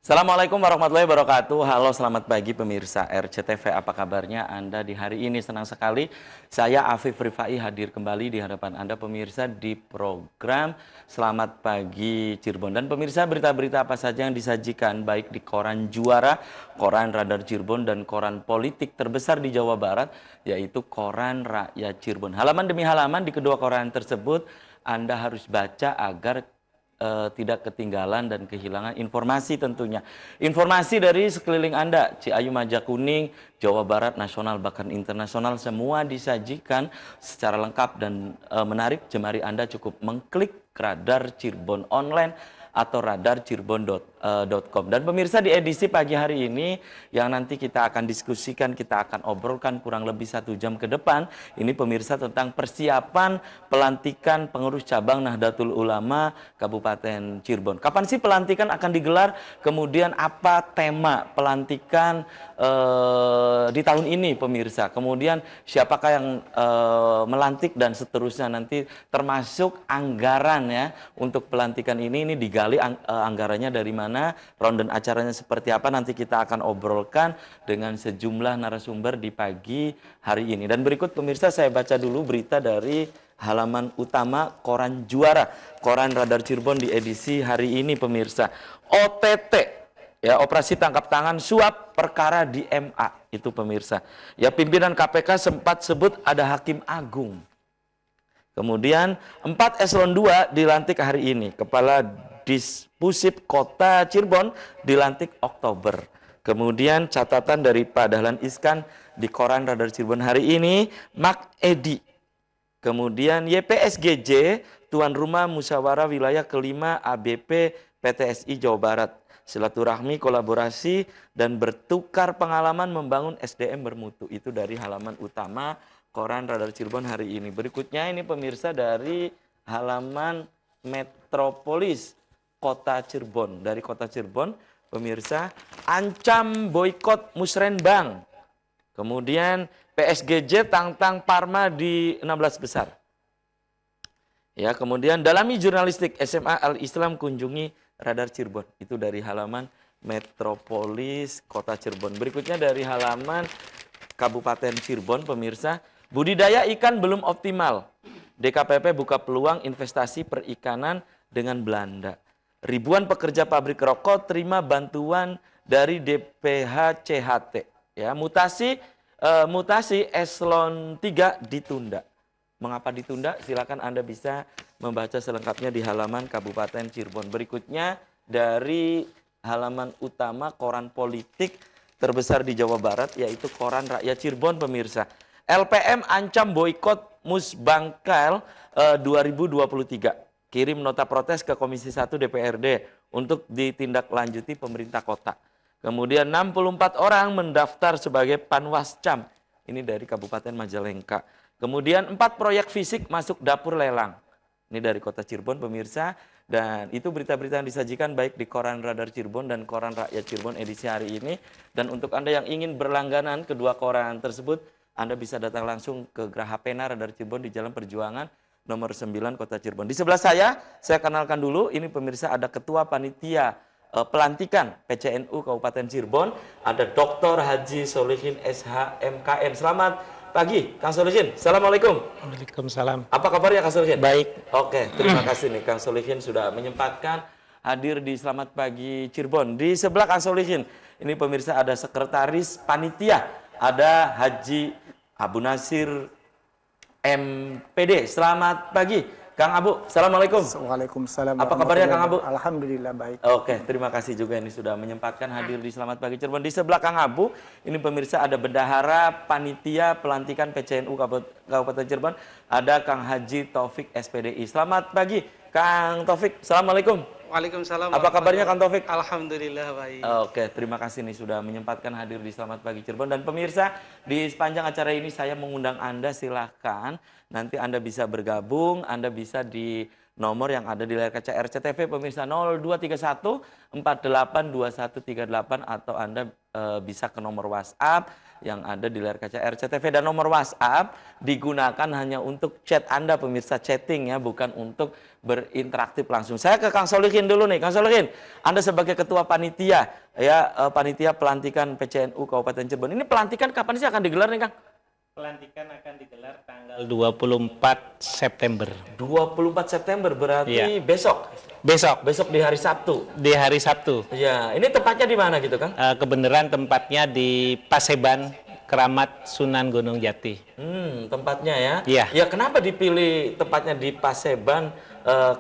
Assalamualaikum warahmatullahi wabarakatuh. Halo, selamat pagi pemirsa RCTV. Apa kabarnya Anda di hari ini? Senang sekali saya Afif Rifai hadir kembali di hadapan Anda pemirsa di program Selamat Pagi Cirebon. Dan pemirsa, berita-berita apa saja yang disajikan baik di koran Juara, koran Radar Cirebon, dan koran politik terbesar di Jawa Barat, yaitu koran Rakyat Cirebon. Halaman demi halaman di kedua koran tersebut Anda harus baca agar tidak ketinggalan dan kehilangan informasi tentunya. Informasi dari sekeliling Anda, Ciayu, Majakuning, Jawa Barat, nasional bahkan internasional, semua disajikan secara lengkap dan menarik. Jemari Anda cukup mengklik Radar Cirebon Online atau radarcirebon.com. Dan pemirsa, di edisi pagi hari ini yang nanti kita akan diskusikan, kita akan obrolkan kurang lebih 1 jam ke depan, ini pemirsa tentang persiapan pelantikan pengurus cabang Nahdlatul Ulama Kabupaten Cirebon. Kapan sih pelantikan akan digelar? Kemudian apa tema pelantikan di tahun ini pemirsa? Kemudian siapakah yang melantik dan seterusnya, nanti termasuk anggaran ya untuk pelantikan ini digali anggarannya dari mana, rundown acaranya seperti apa, nanti kita akan obrolkan dengan sejumlah narasumber di pagi hari ini. Dan berikut pemirsa saya baca dulu berita dari halaman utama koran Juara, koran Radar Cirebon di edisi hari ini pemirsa. OTT, ya, operasi tangkap tangan suap perkara di MA itu pemirsa. Ya, pimpinan KPK sempat sebut ada hakim agung. Kemudian 4 eselon 2 dilantik hari ini. Kepala Dispusip Kota Cirebon dilantik Oktober. Kemudian catatan dari Pak Dahlan Iskan di koran Radar Cirebon hari ini, Mak Edi. Kemudian YPSGJ, tuan rumah musyawarah wilayah kelima ABP PTSI Jawa Barat. Silaturahmi, kolaborasi, dan bertukar pengalaman membangun SDM bermutu. Itu dari halaman utama koran Radar Cirebon hari ini. Berikutnya ini pemirsa dari halaman Metropolis Kota Cirebon. Dari Kota Cirebon pemirsa, ancam boikot Musrenbang. Kemudian PSGJ tantang Parma di 16 besar. Ya, kemudian dalami jurnalistik SMA Al-Islam kunjungi Radar Cirebon. Itu dari halaman Metropolis Kota Cirebon. Berikutnya dari halaman Kabupaten Cirebon pemirsa, budidaya ikan belum optimal. DKPP buka peluang investasi perikanan dengan Belanda. Ribuan pekerja pabrik rokok terima bantuan dari DPH CHT. Ya, mutasi eselon 3 ditunda. Mengapa ditunda? Silakan Anda bisa membaca selengkapnya di halaman Kabupaten Cirebon. Berikutnya dari halaman utama koran politik terbesar di Jawa Barat, yaitu koran Rakyat Cirebon pemirsa. LPM ancam boikot Musbangkal 2023. Kirim nota protes ke Komisi 1 DPRD untuk ditindaklanjuti pemerintah kota. Kemudian 64 orang mendaftar sebagai panwascam. Ini dari Kabupaten Majalengka. Kemudian 4 proyek fisik masuk dapur lelang. Ini dari Kota Cirebon pemirsa. Dan itu berita-berita yang disajikan baik di koran Radar Cirebon dan koran Rakyat Cirebon edisi hari ini. Dan untuk Anda yang ingin berlangganan kedua koran tersebut, Anda bisa datang langsung ke Graha Pena Radar Cirebon di Jalan Perjuangan nomor 9 Kota Cirebon. Di sebelah saya kenalkan dulu, ini pemirsa ada Ketua Panitia Pelantikan PCNU Kabupaten Cirebon, ada Dr. Haji Solihin SH MKN. Selamat pagi Kang Solihin. Assalamualaikum. Waalaikumsalam. Apa kabarnya Kang Solihin? Baik. Oke, terima kasih nih Kang Solihin sudah menyempatkan hadir di Selamat Pagi Cirebon. Di sebelah Kang Solihin, ini pemirsa ada Sekretaris Panitia, ada Haji Abu Nasir MPD. Selamat pagi Kang Abu. Assalamualaikum. Waalaikumsalam. Apa kabarnya Kang Abu? Alhamdulillah baik. Oke, terima kasih juga ini sudah menyempatkan hadir di Selamat Pagi Cirebon. Di sebelah Kang Abu, ini pemirsa ada Bendahara Panitia Pelantikan PCNU Kabupaten Cirebon, ada Kang Haji Taufik SPDI. Selamat pagi Kang Taufik. Assalamualaikum. Waalaikumsalam. Apa kabarnya Kang Taufik? Alhamdulillah baik. Oke, terima kasih nih sudah menyempatkan hadir di Selamat Pagi Cirebon. Dan pemirsa, di sepanjang acara ini saya mengundang Anda, silahkan nanti Anda bisa bergabung, Anda bisa di nomor yang ada di layar kaca RCTV pemirsa 0231 482138, atau Anda bisa ke nomor WhatsApp yang ada di layar kaca RCTV, dan nomor WhatsApp digunakan hanya untuk chat Anda pemirsa, chatting ya, bukan untuk berinteraktif langsung. Saya ke Kang Solihin dulu nih. Kang Solihin, Anda sebagai ketua panitia ya, panitia pelantikan PCNU Kabupaten Cirebon. Ini pelantikan kapan sih akan digelar nih, Kang? Pelantikan akan digelar tanggal 24 September. 24 September berarti Iya. besok. Besok di hari Sabtu. Di hari Sabtu. Ya, ini tempatnya di mana gitu, Kang? Kebenaran tempatnya di Paseban, Keramat Sunan Gunung Jati. Tempatnya ya. Iya. Ya, kenapa dipilih tempatnya di Paseban,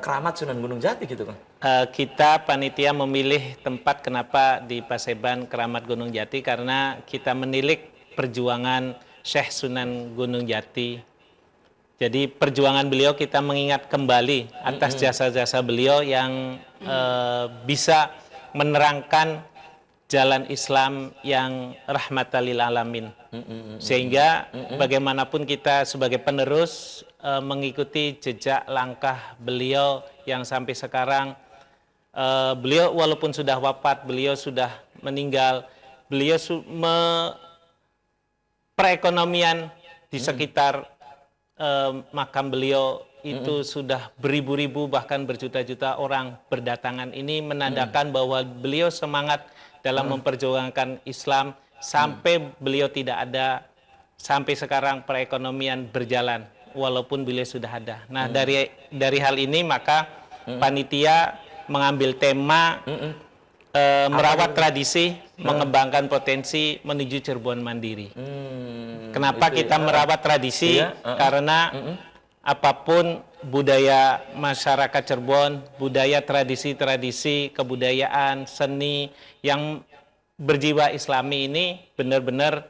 Keramat Sunan Gunung Jati gitu, Kang? Kita panitia memilih tempat kenapa di Paseban, Keramat Gunung Jati, karena kita menilik perjuangan Syekh Sunan Gunung Jati. Jadi perjuangan beliau kita mengingat kembali atas jasa-jasa beliau yang bisa menerangkan jalan Islam yang rahmatan lil alamin. Sehingga bagaimanapun kita sebagai penerus mengikuti jejak langkah beliau yang sampai sekarang, beliau walaupun sudah wafat, beliau sudah meninggal, beliau perekonomian di sekitar makam beliau itu sudah beribu-ribu bahkan berjuta-juta orang berdatangan. Ini menandakan bahwa beliau semangat dalam memperjuangkan Islam sampai beliau tidak ada, sampai sekarang perekonomian berjalan walaupun beliau sudah ada. Nah, dari hal ini maka panitia mengambil tema merawat tradisi, mengembangkan potensi menuju Cirebon mandiri. Kenapa kita merawat tradisi? Karena apapun budaya masyarakat Cirebon, budaya tradisi-tradisi, kebudayaan, seni yang berjiwa Islami ini benar-benar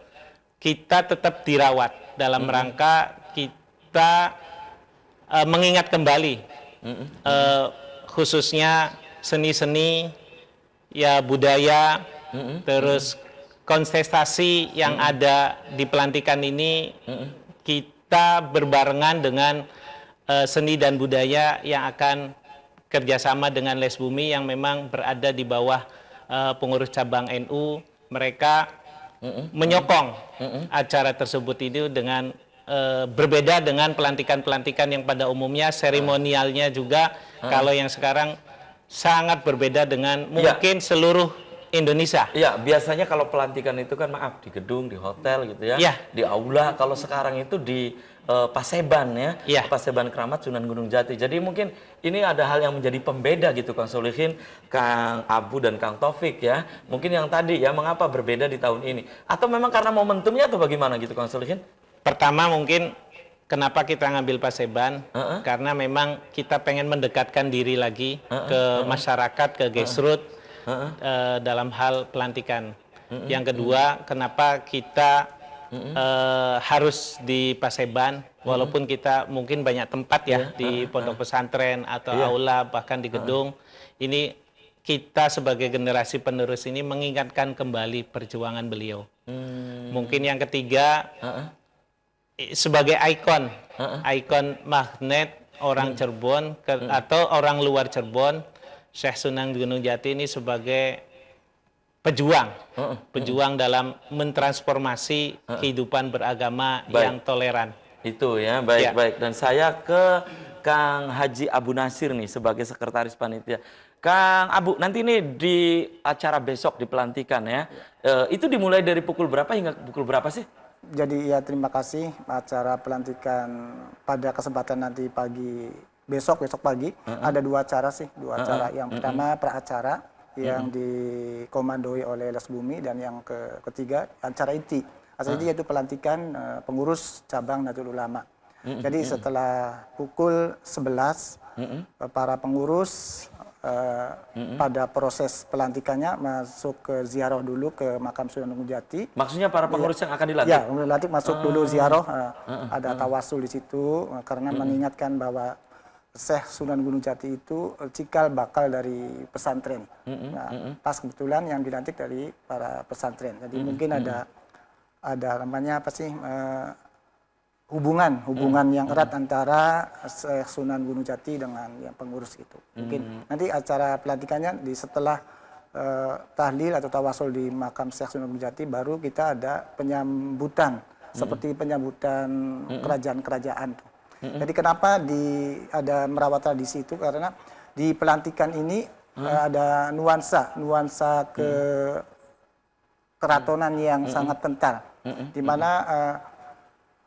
kita tetap dirawat dalam rangka kita mengingat kembali khususnya seni-seni ya, budaya, terus kontestasi yang ada di pelantikan ini, kita berbarengan dengan seni dan budaya yang akan kerjasama dengan Les Bumi yang memang berada di bawah pengurus cabang NU. Mereka menyokong acara tersebut ini dengan berbeda dengan pelantikan-pelantikan yang pada umumnya seremonialnya juga kalau yang sekarang sangat berbeda dengan mungkin seluruh Indonesia. Iya, biasanya kalau pelantikan itu kan maaf di gedung, di hotel gitu ya, di aula. Kalau sekarang itu di Paseban ya, Paseban Keramat Sunan Gunung Jati. Jadi mungkin ini ada hal yang menjadi pembeda gitu, Kang Solihin, Kang Abu dan Kang Taufik ya. Mungkin yang tadi ya, mengapa berbeda di tahun ini? Atau memang karena momentumnya atau bagaimana gitu, Kang Solihin? Pertama mungkin kenapa kita ngambil Paseban? Karena memang kita pengen mendekatkan diri lagi ke masyarakat, ke grassroots dalam hal pelantikan. Yang kedua, kenapa kita harus di Paseban, walaupun kita mungkin banyak tempat ya di pondok pesantren atau aula, bahkan di gedung. Ini kita sebagai generasi penerus ini mengingatkan kembali perjuangan beliau. Mungkin yang ketiga, sebagai ikon magnet orang Cirebon atau orang luar Cirebon, Syekh Sunan Gunung Jati ini sebagai pejuang dalam mentransformasi kehidupan beragama yang toleran. Itu ya, baik. Dan saya ke Kang Haji Abu Nasir nih sebagai sekretaris panitia. Kang Abu, nanti ini di acara besok di pelantikan ya, itu dimulai dari pukul berapa hingga pukul berapa sih? Jadi ya terima kasih, acara pelantikan pada kesempatan nanti pagi besok pagi ada dua acara sih, acara. Yang pertama praacara yang dikomandoi oleh Les Bumi, dan yang ketiga acara inti. Acara inti yaitu pelantikan pengurus cabang Nahdlatul Ulama. Jadi setelah pukul 11 para pengurus pada proses pelantikannya masuk ke ziarah dulu ke makam Sunan Gunung Jati. Maksudnya para pengurus yang akan dilantik? Ya, dilantik masuk dulu ziarah, ada tawasul di situ karena mengingatkan bahwa Syekh Sunan Gunung Jati itu cikal bakal dari pesantren. Nah, pas kebetulan yang dilantik dari para pesantren. Jadi mungkin ada namanya apa sih, hubungan yang erat antara Syekh Sunan Gunung Jati dengan yang pengurus gitu. Mungkin nanti acara pelantikannya setelah tahlil atau tawasul di makam Syekh Sunan Gunung Jati, baru kita ada penyambutan seperti penyambutan kerajaan-kerajaan tuh. Jadi kenapa ada merawat tradisi itu, karena di pelantikan ini ada nuansa keratonan yang sangat kental, di mana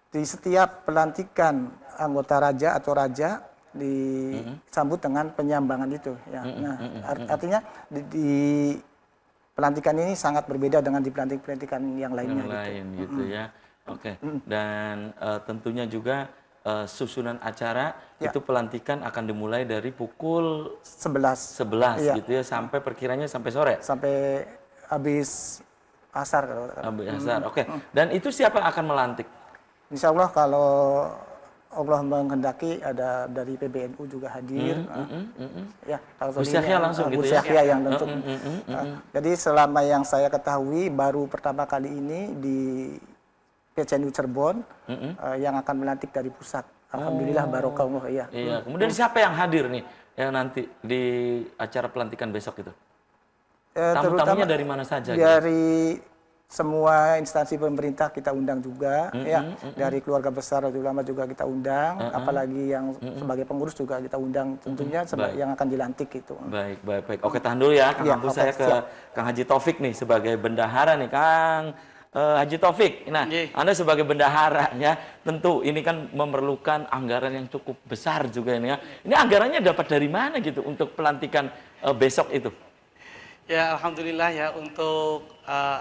di setiap pelantikan anggota raja atau raja disambut dengan penyambangan itu ya. Nah, artinya di pelantikan ini sangat berbeda dengan di pelantikan yang lainnya gitu ya. Oke. Dan tentunya juga susunan acara itu pelantikan akan dimulai dari pukul 11 gitu ya, sampai perkiranya sampai sore. Sampai habis asar. Habis asar. Oke. Dan itu siapa yang akan melantik? Insya Allah kalau Allah menghendaki ada dari PBNU juga hadir. Ya, kalau Gus Yahya langsung gitu Gus ya. Yahya yang tentu. Jadi selama yang saya ketahui baru pertama kali ini di PCNU Cirebon yang akan melantik dari pusat. Alhamdulillah barokallah ya. Iya. Kemudian siapa yang hadir nih yang nanti di acara pelantikan besok itu? Tamu-tamunya dari mana saja? Dari semua instansi pemerintah kita undang juga, ya. Dari keluarga besar ulama juga kita undang, apalagi yang sebagai pengurus juga kita undang, tentunya yang akan dilantik itu. Baik. Oke, tahan dulu ya, Kang Abdul. Saya ke Kang Haji Taufik nih sebagai bendahara nih, Kang. Haji Taufik, nah Anda sebagai bendahara ya, tentu ini kan memerlukan anggaran yang cukup besar juga ini ya. Ini anggarannya dapat dari mana gitu untuk pelantikan besok itu? Ya, alhamdulillah ya, untuk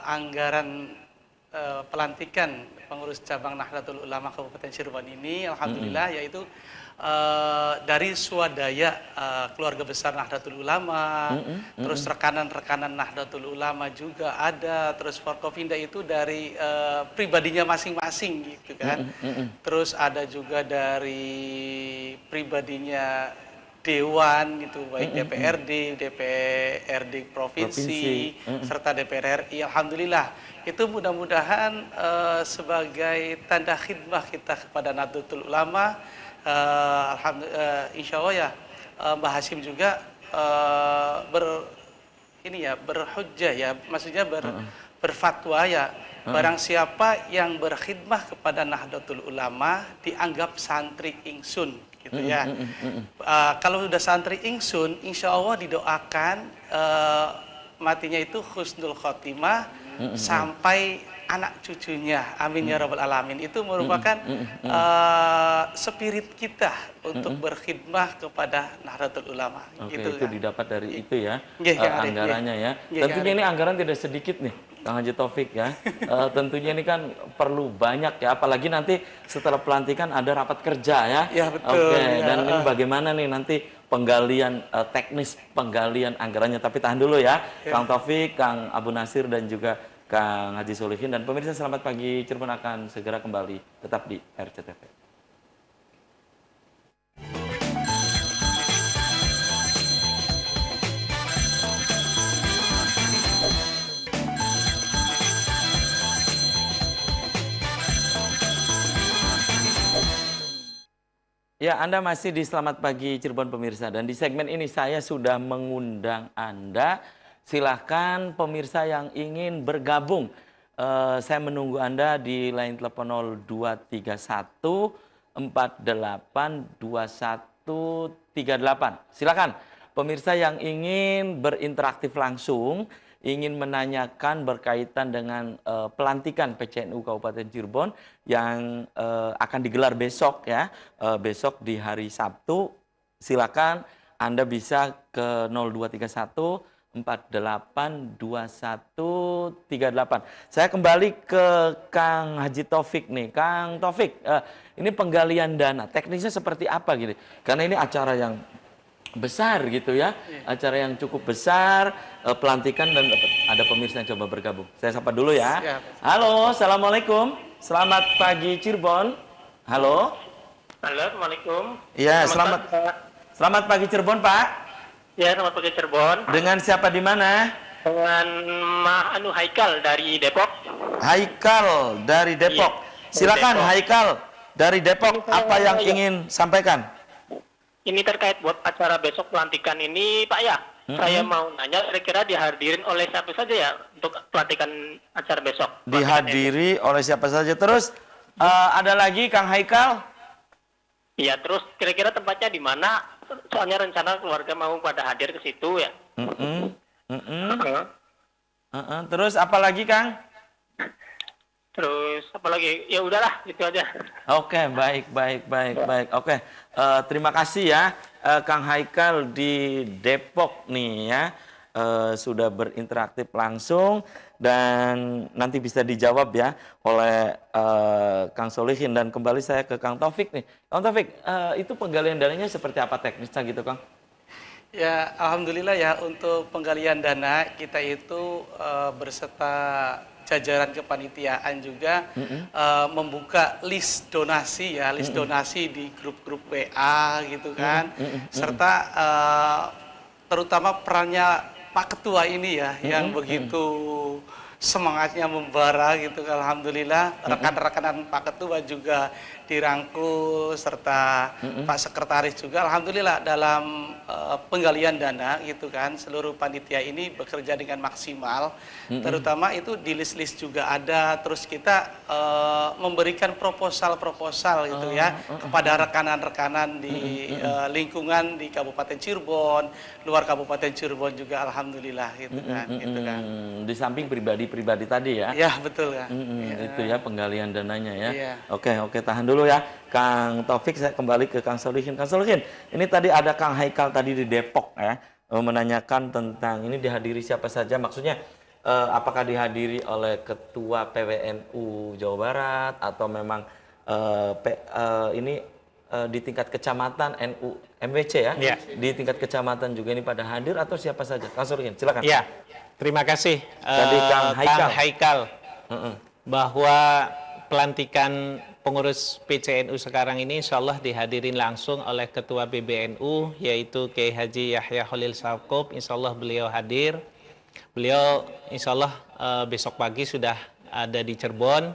anggaran pelantikan pengurus cabang Nahdlatul Ulama Kabupaten Cirebon ini, alhamdulillah yaitu dari swadaya keluarga besar Nahdlatul Ulama, terus rekanan-rekanan Nahdlatul Ulama juga ada, terus Forkopimda itu dari pribadinya masing-masing gitu kan. Terus ada juga dari pribadinya Dewan gitu, baik DPRD provinsi, serta DPR RI. Alhamdulillah, itu mudah-mudahan sebagai tanda khidmah kita kepada Nahdlatul Ulama. Insya Allah ya, Mbah Hasyim juga berhujjah ya, maksudnya berfatwa ya, barang siapa yang berkhidmah kepada Nahdlatul Ulama dianggap santri ingsun gitu ya. Kalau sudah santri ingsun, insya Allah didoakan matinya itu husnul khotimah sampai anak cucunya, amin ya rabbal alamin. Itu merupakan spirit kita untuk berkhidmah kepada Nahdlatul Ulama. Oke, gitu, itu kan. didapat dari itu ya, anggarannya ya. Ya, tentunya ini anggaran tidak sedikit nih, Kang Haji Taufik ya. Tentunya ini kan perlu banyak ya, apalagi nanti setelah pelantikan ada rapat kerja ya. Ya, betul. Oke, dan ini bagaimana nih nanti penggalian teknis penggalian anggarannya. Tapi tahan dulu ya, Kang Taufik, Kang Abu Nasir dan juga Kang Haji Solihin, dan pemirsa Selamat Pagi Cirebon akan segera kembali tetap di RCTV. Ya, Anda masih di Selamat Pagi Cirebon pemirsa, dan di segmen ini saya sudah mengundang Anda. Silahkan pemirsa yang ingin bergabung, saya menunggu Anda di line telepon 0231 48 21 38. Silahkan pemirsa yang ingin berinteraktif langsung, ingin menanyakan berkaitan dengan pelantikan PCNU Kabupaten Cirebon yang akan digelar besok ya, besok di hari Sabtu. Silakan Anda bisa ke 0231 48 21 38. Saya kembali ke Kang Haji Taufik nih. Kang Taufik, ini penggalian dana teknisnya seperti apa gitu? Karena ini acara yang besar gitu ya, acara yang cukup besar, pelantikan, dan ada pemirsa yang coba bergabung. Saya sapa dulu ya. Halo, assalamualaikum, selamat pagi Cirebon. Halo. Halo, assalamualaikum. Iya, selamat pagi Cirebon, Pak. Ya, selamat pagi Cirebon. Dengan siapa di mana? Dengan Haikal dari Depok. Haikal dari Depok. Silakan Haikal dari Depok, apa yang ingin sampaikan? Ini terkait buat acara besok pelantikan ini, Pak ya. Saya mau nanya, kira-kira dihadirin oleh siapa saja ya untuk pelantikan acara besok? Dihadiri oleh siapa saja. Terus ada lagi Kang Haikal? Iya, terus kira-kira tempatnya di mana? Soalnya rencana keluarga mau pada hadir ke situ ya. Terus apa lagi Kang? Terus apalagi? Ya udahlah, gitu aja. Oke, baik. Oke, terima kasih ya Kang Haikal di Depok nih ya. Sudah berinteraktif langsung dan nanti bisa dijawab ya oleh Kang Solihin. Dan kembali saya ke Kang Taufik nih. Kang Taufik, itu penggalian dananya seperti apa teknisnya gitu Kang? Ya, alhamdulillah ya untuk penggalian dana kita itu berserta jajaran kepanitiaan juga membuka list donasi ya, list donasi di grup-grup WA gitu kan, serta terutama perannya Pak Ketua ini ya yang begitu semangatnya membara gitu. Alhamdulillah rekan-rekanan Pak Ketua juga dirangkul serta Pak Sekretaris juga. Alhamdulillah dalam penggalian dana gitu kan seluruh panitia ini bekerja dengan maksimal, terutama itu di list-list juga ada. Terus kita memberikan proposal gitu ya kepada rekanan-rekanan di lingkungan di Kabupaten Cirebon, luar Kabupaten Cirebon juga. Alhamdulillah gitu kan. Di samping pribadi tadi ya. Ya betul ya. Itu ya penggalian dananya ya. Iya. Oke, tahan dulu ya Kang Taufik, saya kembali ke Kang Solihin. Kang Solihin, ini tadi ada Kang Haikal tadi di Depok ya, menanyakan tentang ini dihadiri siapa saja, maksudnya apakah dihadiri oleh Ketua PWNU Jawa Barat atau memang ini di tingkat kecamatan NU MWC ya? Ya. Di tingkat kecamatan juga ini pada hadir atau siapa saja? Kang Solihin, silakan. Ya, terima kasih Tadi Kang Haikal bahwa pelantikan pengurus PCNU sekarang ini insya Allah dihadirin langsung oleh Ketua PBNU yaitu Kiai Haji Yahya Khalil Stakuf. Insya Allah beliau hadir. Beliau insya Allah besok pagi sudah ada di Cirebon.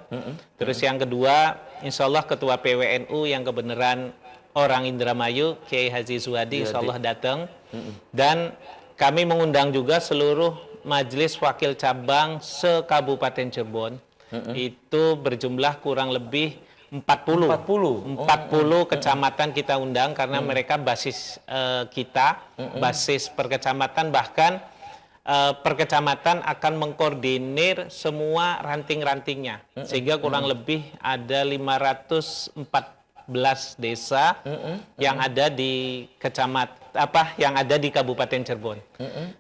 Terus yang kedua, insya Allah Ketua PWNU yang kebenaran orang Indramayu, Kiai Haji Zuhadi, insya Allah datang. Dan kami mengundang juga seluruh majelis wakil cabang se-Kabupaten Cirebon. Itu berjumlah kurang lebih 40 kecamatan kita undang karena mereka basis kita, basis perkecamatan, bahkan perkecamatan akan mengkoordinir semua ranting-rantingnya sehingga kurang lebih ada 514 desa yang ada di yang ada di Kabupaten Cirebon.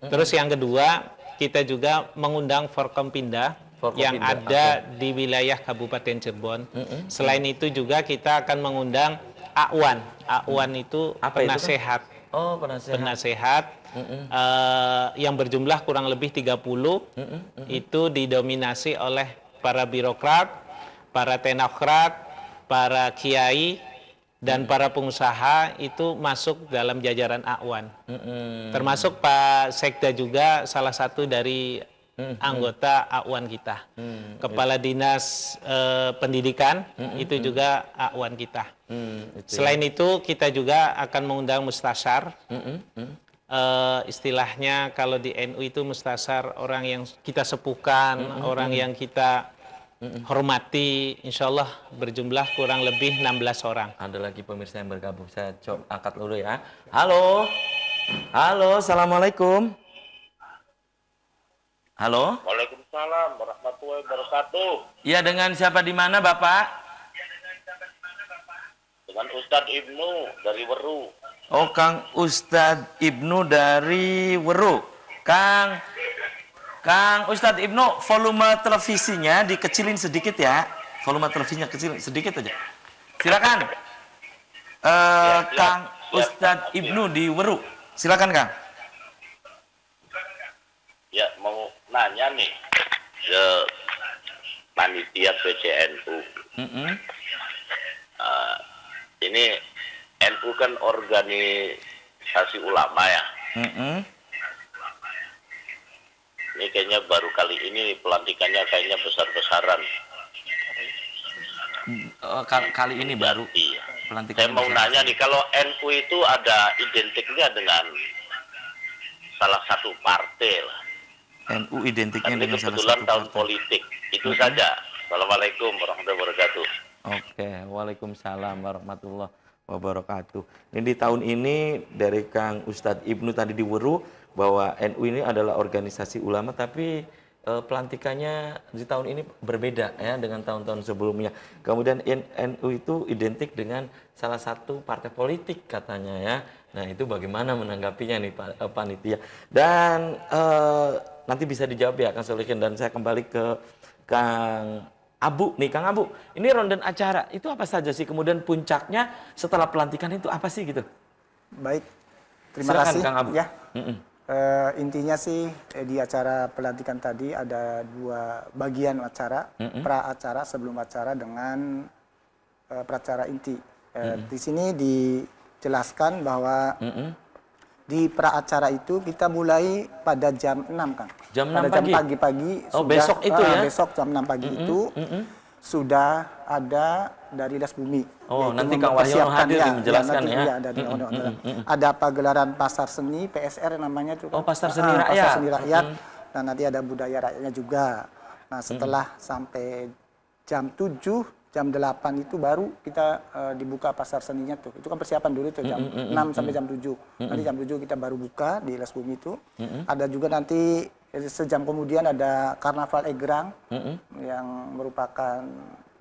Terus yang kedua, kita juga mengundang Forkompinda yang ada di wilayah Kabupaten Cirebon. Selain itu juga kita akan mengundang Akwan. Akwan itu penasehat. Oh, penasehat. Penasehat yang berjumlah kurang lebih 30. Itu didominasi oleh para birokrat, para teknokrat, para kiai, dan para pengusaha itu masuk dalam jajaran Akwan. Termasuk Pak Sekda juga salah satu dari anggota Akwan kita. Kepala Dinas Pendidikan itu juga Akwan kita. Selain itu kita juga akan mengundang mustasyar. Istilahnya kalau di NU itu mustasyar orang yang kita sepuhkan, orang yang kita hormati, insya Allah berjumlah kurang lebih 16 orang. Ada lagi pemirsa yang bergabung, saya coba angkat dulu ya. Halo, Assalamualaikum. Halo. Waalaikumsalam warahmatullahi wabarakatuh. Iya, dengan siapa di mana Bapak? Dengan Ustadz Ibnu dari Weru. Oh, Kang Ustadz Ibnu dari Weru. Kang Ustadz Ibnu, volume televisinya dikecilin sedikit ya. Volume televisinya kecil sedikit aja. Silakan. Kang Ustadz Ibnu di Weru. Silakan, Kang. Ya, mau nanya nih ke panitia PCNU. Ini NU kan organisasi ulama ya. Ini kayaknya baru kali ini pelantikannya kayaknya besar-besaran. Kali ini baru Iya. pelantikan. Saya mau nanya nih, kalau NU itu ada identiknya dengan salah satu partai lah. NU identiknya Ini dengan salah kebetulan satu tahun partai. politik. Itu saja. Assalamualaikum warahmatullahi wabarakatuh. Oke, waalaikumsalam warahmatullahi wabarakatuh. Ini di tahun ini dari Kang Ustadz Ibnu tadi diweru bahwa NU ini adalah organisasi ulama, tapi pelantikannya di tahun ini berbeda ya dengan tahun-tahun sebelumnya. Kemudian NU itu identik dengan salah satu partai politik katanya ya. Nah itu bagaimana menanggapinya nih Pak panitia? Dan nanti bisa dijawab ya Kang Solihin, dan saya kembali ke Kang Abu nih, Kang Abu. Ini ronde acara itu apa saja sih? Kemudian puncaknya setelah pelantikan itu apa sih gitu? Baik, terima Silakan, kasih. Kang Abu. Ya, intinya sih di acara pelantikan tadi ada dua bagian acara, pra acara sebelum acara dengan pracara inti. Di sini dijelaskan bahwa di pra acara itu kita mulai pada jam 6 kan. Jam 6 pada pagi? jam pagi-pagi Oh, sudah, besok itu ya? Besok jam 6 pagi itu sudah ada dari Les Bumi. Oh, yaitu nanti Kang Wahyono mempersiapkan, hadir menjelaskan nanti, ya? Dari ada pagelaran pasar seni PSR namanya itu kan. Oh, pasar seni Pasar rakyat. seni rakyat. Dan nanti ada budaya rakyatnya juga. Nah, setelah sampai jam 7, jam 8 itu baru kita dibuka pasar seninya tuh. Itu kan persiapan dulu tuh jam 6 sampai jam 7. Nanti jam 7 kita baru buka di Les Bumi itu. Ada juga nanti sejam kemudian ada Karnaval Egrang yang merupakan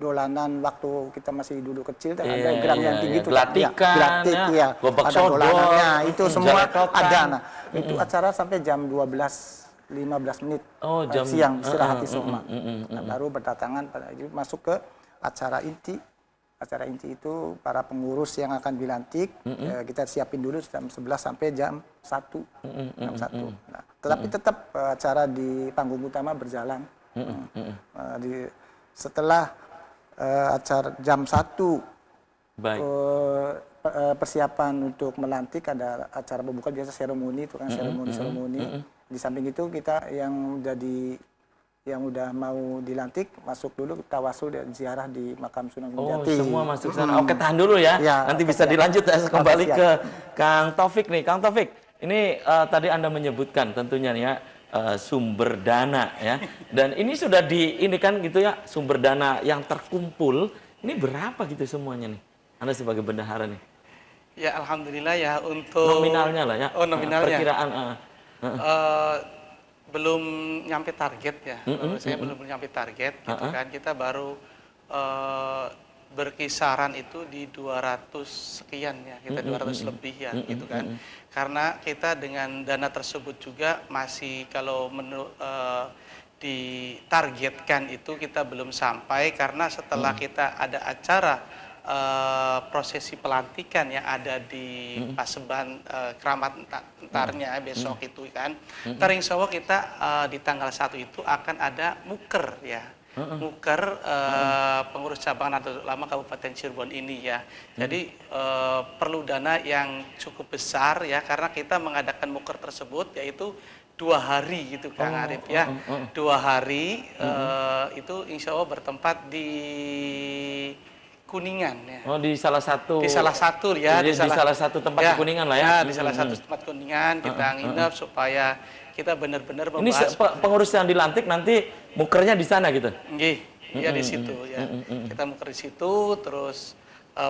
dolanan waktu kita masih dulu kecil. Ada egrang yang tinggi itu. Gelatikan, Gelatik, ya. Gobak ada sodor, dolanannya. Itu semua jaletokan. ada. Nah, itu acara sampai jam 12.15 menit Oh, jam siang istirahat di Soma. Nah, baru berdatangan masuk ke acara inti. Acara inti itu para pengurus yang akan dilantik kita siapin dulu jam 11 sampai jam 1. Jam 1. Nah, tetapi tetap acara di panggung utama berjalan. Setelah acara jam 1 Baik. persiapan untuk melantik, ada acara pembuka biasa seremoni itu kan, seremoni. Di samping itu kita yang udah mau dilantik masuk dulu tawasul dan ziarah di makam Sunan Oh, Gunjati. semua masuk sana. Oke, tahan dulu ya. Ya, Nanti oke, bisa siap. dilanjut. Saya kembali Oke, ke Kang Taufik nih. Kang Taufik, ini tadi Anda menyebutkan tentunya nih ya sumber dana ya. Dan ini sudah ini kan gitu ya, sumber dana yang terkumpul. Ini berapa gitu semuanya nih? Anda sebagai bendahara nih. Ya alhamdulillah ya untuk Nominalnya lah ya. Oh, nominalnya. Perkiraan. Belum nyampe target ya. Saya belum nyampe target gitu kan. Kita baru berkisaran itu di 200 sekian ya. Kita 200 lebih ya gitu kan. Karena kita dengan dana tersebut juga masih kalau ditargetkan itu kita belum sampai, karena setelah kita ada acara prosesi pelantikan yang ada di Paseban Keramat Entarnya besok itu kan. Ntar insya Allah kita di tanggal 1 itu akan ada muker ya. Muker pengurus cabang Nahdlatul Ulama Kabupaten Cirebon ini ya. Jadi perlu dana yang cukup besar ya, karena kita mengadakan muker tersebut yaitu 2 hari gitu Kang Arif ya. 2 hari itu insya Allah bertempat di Kuningan ya. Oh, di salah satu. Di salah satu ya. Di salah satu tempat ya, di Kuningan lah ya. Ya, di salah satu tempat Kuningan kita nginep supaya kita benar-benar Ini membahas. pengurus yang dilantik nanti mukernya di sana gitu. Nggih, ya di situ ya. Kita muker di situ, terus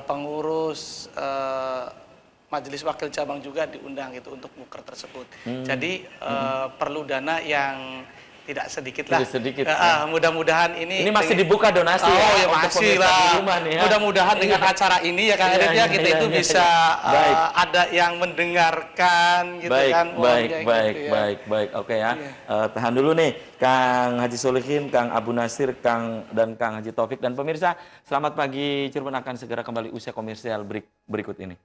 pengurus majelis wakil cabang juga diundang gitu untuk muker tersebut. Jadi perlu dana yang tidak sedikit lah. Sedikit. Mudah-mudahan ini masih dibuka donasi ya untuk masih pemirsa di lah. rumah nih ya. Mudah-mudahan dengan acara ini ya Kang Arif ya, kita itu bisa ada yang mendengarkan gitu kan. Baik. Oke ya. Tahan dulu nih Kang Haji Solihin, Kang Abu Nasir, dan Kang Haji Taufik, dan pemirsa, selamat pagi. Cirebon akan segera kembali usai komersial berikut ini.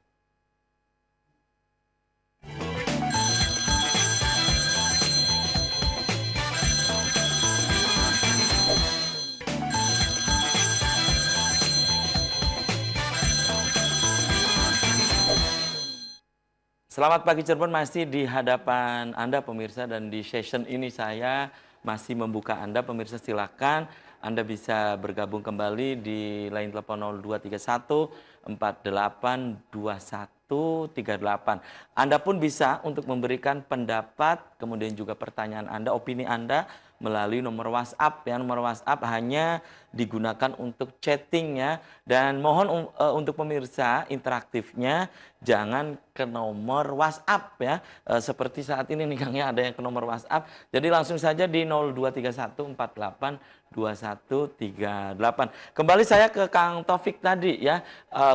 Selamat pagi Cirebon, masih di hadapan Anda pemirsa, dan di session ini saya masih membuka Anda pemirsa, silakan Anda bisa bergabung kembali di line telepon 0231 482138. Anda pun bisa untuk memberikan pendapat, kemudian juga pertanyaan Anda, opini Anda melalui nomor WhatsApp ya. Nomor WhatsApp hanya digunakan untuk chatting ya. Dan mohon untuk pemirsa interaktifnya jangan ke nomor WhatsApp ya. Seperti saat ini nih Kang ya, ada yang ke nomor WhatsApp. Jadi langsung saja di 0231482138. Kembali saya ke Kang Taufik tadi ya.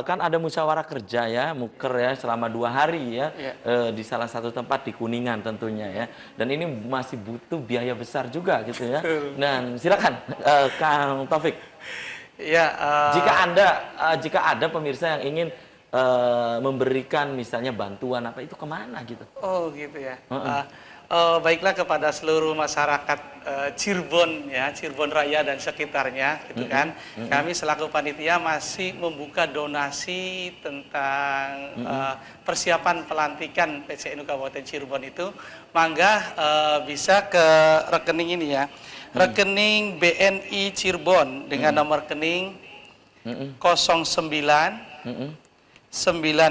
Kan ada musyawarah kerja ya, muker ya selama 2 hari ya, di salah satu tempat di Kuningan tentunya ya. Dan ini masih butuh biaya besar juga gitu ya. Dan silakan Kang Taufik. Ya, Jika ada pemirsa yang ingin memberikan misalnya bantuan apa itu kemana gitu? oh gitu ya. Baiklah kepada seluruh masyarakat Cirebon ya, Cirebon Raya dan sekitarnya gitu kan. Kami selaku panitia masih membuka donasi tentang persiapan pelantikan PCNU Kabupaten Cirebon itu. Mangga bisa ke rekening ini ya. Rekening BNI Cirebon dengan nomor rekening 09 90 00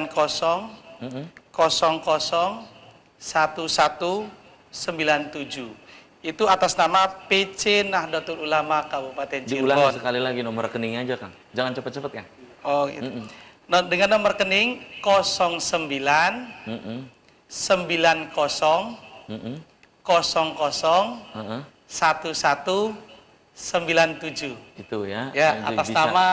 1197. Itu atas nama PC Nahdlatul Ulama Kabupaten Cirebon. Diulang sekali lagi nomor rekeningnya aja Kang. Jangan cepet-cepet Kang. Oh gitu. Nah, dengan nomor rekening 09 90 00 1197. Itu ya. Ya, Jadi atas bisa nama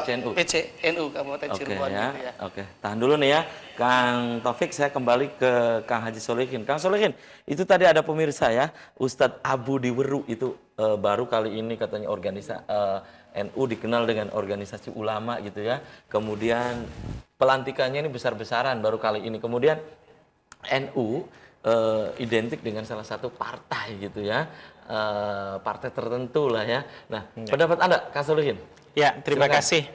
PCNU. PCNU Kabupaten Oke Cirebon ya. gitu ya. Oke, tahan dulu nih ya. Kang Taufik, saya kembali ke Kang Haji Solihin. Kang Solihin, itu tadi ada pemirsa ya, Ustadz Abu Diweru itu baru kali ini katanya NU dikenal dengan organisasi ulama gitu ya. Kemudian pelantikannya ini besar-besaran baru kali ini. Kemudian NU identik dengan salah satu partai gitu ya, partai tertentu lah ya. Nah, pendapat Anda, Kang Solihin? Ya, terima Silakan. kasih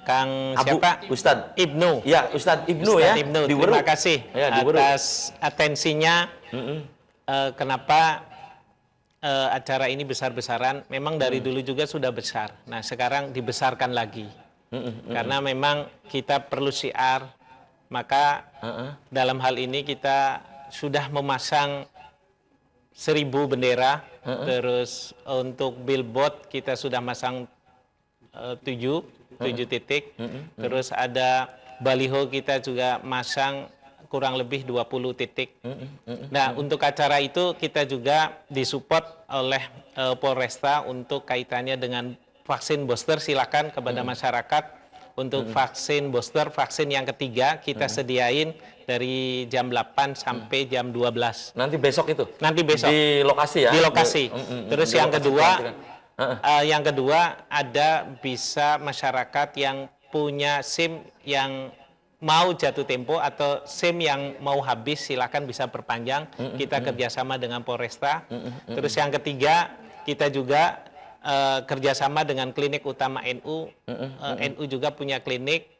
Kang siapa? Ustadz Ibnu. Ya, Ustadz Ibnu Ustadz ya. Ibnu, Di Weru. terima kasih Ya, di Weru. atas atensinya. Kenapa acara ini besar-besaran? Memang dari dulu juga sudah besar. Nah, sekarang dibesarkan lagi. Karena memang kita perlu syiar. Maka dalam hal ini kita sudah memasang 1000 bendera. Terus untuk billboard kita sudah masang 7 titik. Terus ada baliho kita juga masang kurang lebih 20 titik. Nah, untuk acara itu kita juga disupport oleh Polresta untuk kaitannya dengan vaksin booster. Silakan kepada masyarakat untuk vaksin booster, vaksin yang ketiga kita sediain dari jam 8 sampai jam 12. Nanti besok itu? Nanti besok. Di lokasi ya? Di lokasi. Terus Di yang lokasi kedua, pelantikan. ada bisa masyarakat yang punya SIM yang mau jatuh tempo atau SIM yang mau habis, silakan bisa perpanjang. Kita kerjasama dengan Polresta. Terus yang ketiga, kita juga kerjasama dengan klinik utama NU. NU juga punya klinik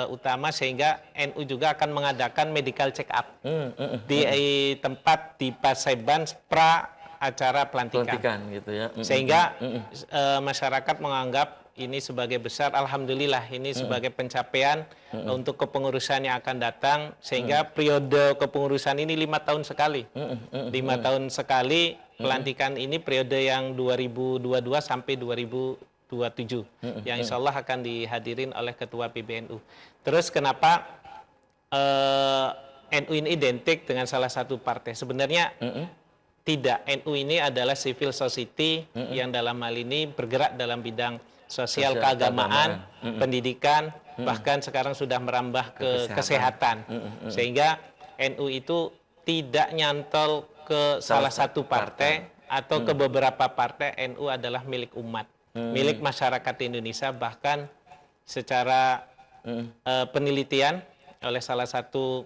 utama, sehingga NU juga akan mengadakan medical check up di tempat di Paseban pra acara pelantikan gitu ya. sehingga masyarakat menganggap ini sebagai besar. Alhamdulillah ini sebagai pencapaian untuk kepengurusan yang akan datang, sehingga periode kepengurusan ini 5 tahun sekali. 5 tahun sekali pelantikan ini, periode yang 2022 sampai 2027 yang insya Allah akan dihadirin oleh Ketua PBNU. Terus kenapa NU ini identik dengan salah satu partai? Sebenarnya tidak. NU ini adalah civil society yang dalam hal ini bergerak dalam bidang sosial keagamaan, pendidikan, bahkan sekarang sudah merambah ke kesehatan. Sehingga NU itu tidak nyantol ke salah satu partai atau ke beberapa partai. NU adalah milik umat, milik masyarakat Indonesia. Bahkan secara penelitian oleh salah satu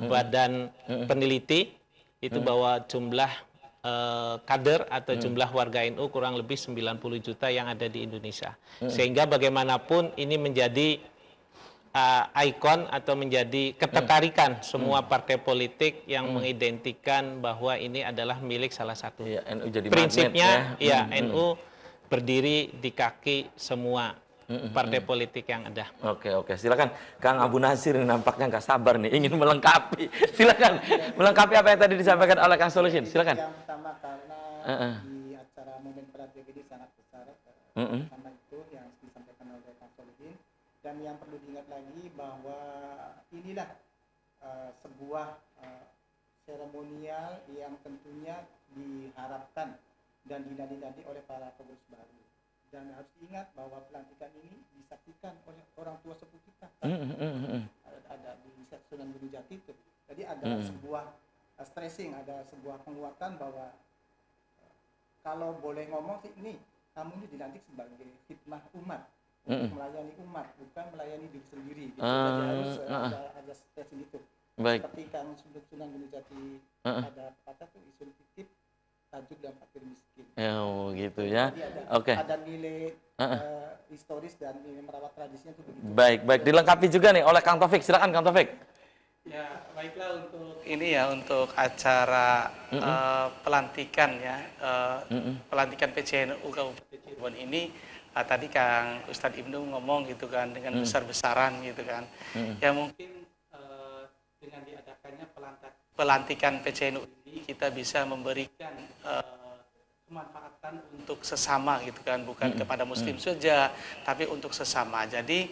badan peneliti itu bahwa jumlah kader atau jumlah warga NU kurang lebih 90 juta yang ada di Indonesia. Sehingga bagaimanapun ini menjadi ikon atau menjadi ketertarikan semua partai politik yang mengidentikan bahwa ini adalah milik salah satu. Iya, NU jadi Prinsipnya, magnet, ya. ya NU berdiri di kaki semua partai politik yang ada. Oke, silakan Kang Abu Nasir, nampaknya nggak sabar nih, ingin melengkapi. Silakan melengkapi apa yang tadi disampaikan oleh Kang Solihin. Silakan. Yang pertama karena di acara momen tragedi sangat besar, sama itu yang disampaikan oleh Kang Solihin. Dan yang perlu diingat lagi bahwa inilah sebuah seremonial yang tentunya diharapkan dan dinanti-nanti oleh para pengurus baru. Dan harus diingat bahwa pelantikan ini disaksikan oleh orang tua sepuh kita. Ada di Sunan Gunung Jati itu. Jadi ada sebuah stressing, ada sebuah penguatan bahwa kalau boleh ngomong sih ini, kamu ini dilantik sebagai khidmah umat. Melayani umat, bukan melayani diri sendiri. Gitu. Jadi harus ada stressing itu. Baik. Seperti Kang Sunan Gunung Jati ada kata tuh isun titip, tajuk dan fakir miskin. Oh gitu ya. Oke. Ada nilai historis dan nilai merawat tradisinya itu begitu. Baik. Dilengkapi juga nih oleh Kang Taufik. Silakan Kang Taufik. Ya, baiklah untuk ini ya, untuk acara pelantikan ya, pelantikan PCNU Kabupaten Cirebon ini, tadi Kang Ustadz Ibnu ngomong gitu kan, dengan besar-besaran gitu kan. Ya mungkin dengan diadakannya pelantikan PCNU ini, kita bisa memberikan kemanfaatan untuk sesama gitu kan, bukan kepada muslim saja, tapi untuk sesama. Jadi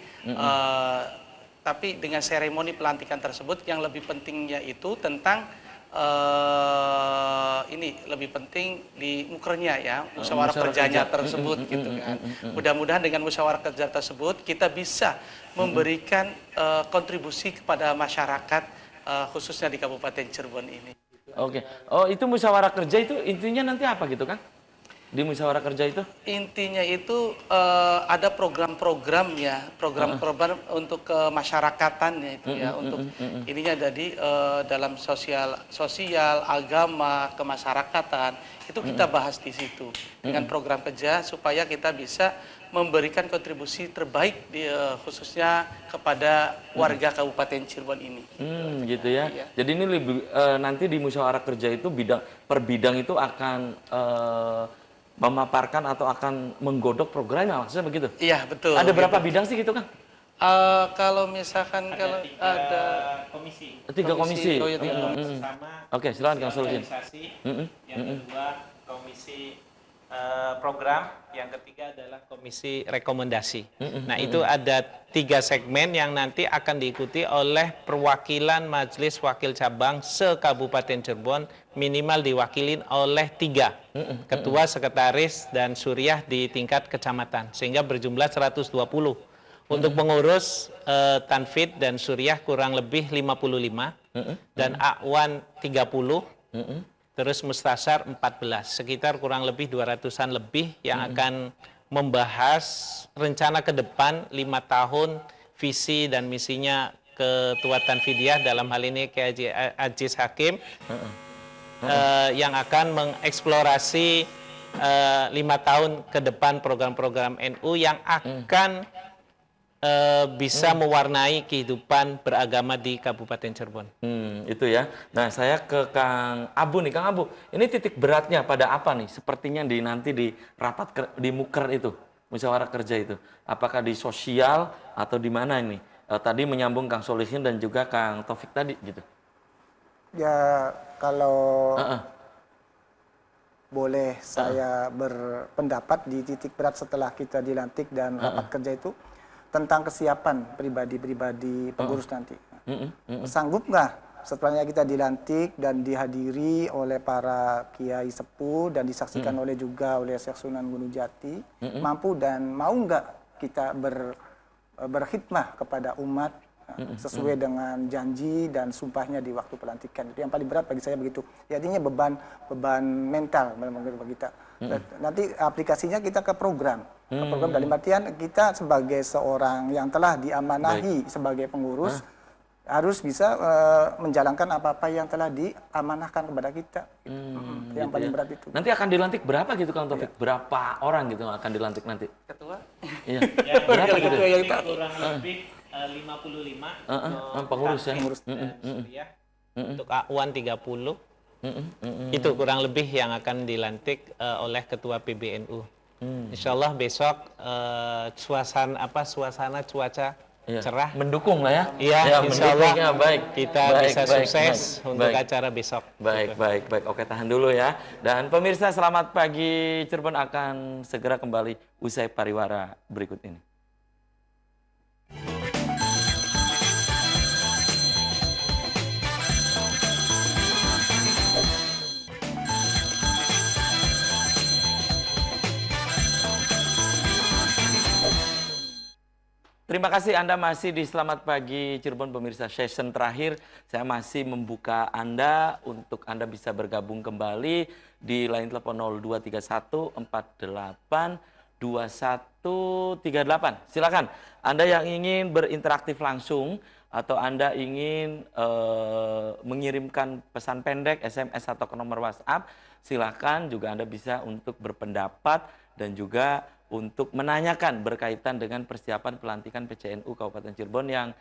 tapi dengan seremoni pelantikan tersebut yang lebih pentingnya itu tentang ini lebih penting di mukernya ya, musyawarah kerjanya tersebut gitu kan. Mudah-mudahan dengan musyawarah kerja tersebut kita bisa memberikan kontribusi kepada masyarakat khususnya di Kabupaten Cirebon ini. Oke. Oh, itu musyawarah kerja itu intinya nanti apa gitu kan? Di musyawarah kerja itu? Intinya itu ada program-program ya, program-program untuk kemasyarakatannya itu ya, untuk ininya jadi dalam sosial, agama, kemasyarakatan itu kita bahas di situ dengan program kerja supaya kita bisa memberikan kontribusi terbaik khususnya kepada warga Kabupaten Cirebon ini. Gitu ya. Iya. Jadi ini lebih nanti di musyawarah kerja itu per bidang itu akan memaparkan atau akan menggodok programnya, maksudnya begitu? Iya, betul. Ada berapa bidang sih gitu kan? Kalau misalkan ada komisi. 3 komisi. Oh, ya, Oke, silakan Kang Solihin. Yang kedua komisi program, yang ketiga adalah komisi rekomendasi. Nah, itu ada 3 segmen yang nanti akan diikuti oleh perwakilan Majelis Wakil Cabang se-Kabupaten Cirebon, minimal diwakilin oleh 3 ketua, sekretaris, dan suriah di tingkat kecamatan, sehingga berjumlah 120. Untuk pengurus Tanfid dan suriah kurang lebih 55, dan Akwan 30, terus Mustasar 14, sekitar kurang lebih 200-an lebih yang akan membahas rencana ke depan 5 tahun visi dan misinya Ketua Tanfidiyah, dalam hal ini Kiai Aziz Hakim, yang akan mengeksplorasi 5 tahun ke depan program-program NU yang akan bisa mewarnai kehidupan beragama di Kabupaten Cirebon. Itu ya. Nah, saya ke Kang Abu nih. Kang Abu, ini titik beratnya pada apa nih? Sepertinya nanti di rapat di Muker itu, musyawarah kerja itu. Apakah di sosial atau di mana ini? Tadi menyambung Kang Solihin dan juga Kang Taufik tadi gitu. Ya, kalau boleh saya berpendapat di titik berat setelah kita dilantik dan rapat kerja itu, tentang kesiapan pribadi-pribadi pengurus nanti. Sanggup nggak setelahnya kita dilantik dan dihadiri oleh para kiai sepuh dan disaksikan juga oleh Syekh Sunan Gunung Jati, mampu dan mau nggak kita berkhidmah kepada umat sesuai dengan janji dan sumpahnya di waktu pelantikan. Itu yang paling berat bagi saya begitu. Jadinya beban mental bagi kita. Nanti aplikasinya kita ke program. Program dalam artian kita sebagai seorang yang telah diamanahi sebagai pengurus harus bisa menjalankan apa-apa yang telah diamanahkan kepada kita. Yang paling berat itu. Nanti akan dilantik berapa gitu Kang Taufik? Berapa orang gitu akan dilantik nanti? Ketua? Iya. Berapa gitu? Kurang lebih 55 pengurus ya. dan Suriah. Untuk Awan 30. Itu kurang lebih yang akan dilantik oleh Ketua PBNU. Insya Allah besok suasana cuaca cerah, mendukung lah ya. Iya, insya Allah baik. Kita bisa sukses untuk baik. acara besok. Baik, baik. Oke, tahan dulu ya. Dan pemirsa, selamat pagi Cirebon akan segera kembali usai pariwara berikut ini. Terima kasih Anda masih di Selamat Pagi Cirebon pemirsa. Session terakhir saya masih membuka Anda untuk Anda bisa bergabung kembali di line telepon 0231 48 2138. Silakan Anda yang ingin berinteraktif langsung atau Anda ingin mengirimkan pesan pendek, SMS atau ke nomor WhatsApp, silakan juga Anda bisa untuk berpendapat dan juga untuk menanyakan berkaitan dengan persiapan pelantikan PCNU Kabupaten Cirebon yang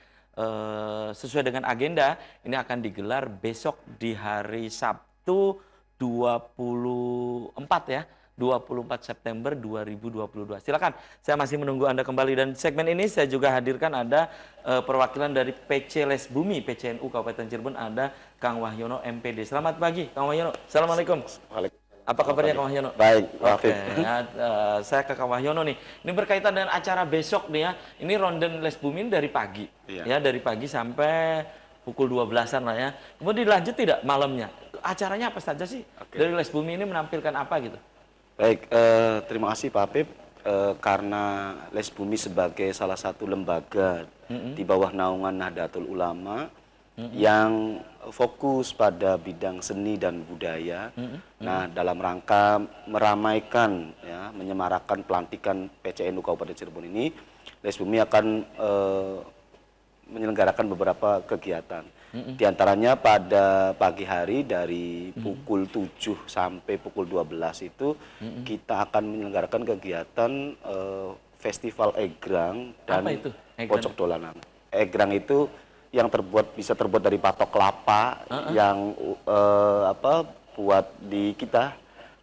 sesuai dengan agenda ini akan digelar besok di hari Sabtu 24 ya, 24 September 2022. Silakan, saya masih menunggu Anda kembali dan segmen ini saya juga hadirkan ada perwakilan dari PC Les Bumi PCNU Kabupaten Cirebon, ada Kang Wahyono MPD. Selamat pagi Kang Wahyono. Assalamualaikum. Apa kabarnya Kang Wahyono? Baik, Oke, saya ke Kang Wahyono nih. Ini berkaitan dengan acara besok nih ya. Ini Ronden Les Bumi dari pagi. Ya, dari pagi sampai pukul 12-an lah ya. Kemudian dilanjut tidak malamnya? Acaranya apa saja sih? Dari Les Bumi ini menampilkan apa gitu? Baik, terima kasih Pak Apip. Karena Les Bumi sebagai salah satu lembaga di bawah naungan Nahdlatul Ulama yang fokus pada bidang seni dan budaya. Nah, dalam rangka meramaikan, ya, menyemarakan pelantikan PCNU Kabupaten Cirebon ini, Les Bumi akan menyelenggarakan beberapa kegiatan. Di antaranya pada pagi hari dari pukul 7 sampai pukul 12 itu kita akan menyelenggarakan kegiatan Festival Egrang dan Pojok Dolanan. Egrang itu yang bisa terbuat dari patok kelapa yang buat di kita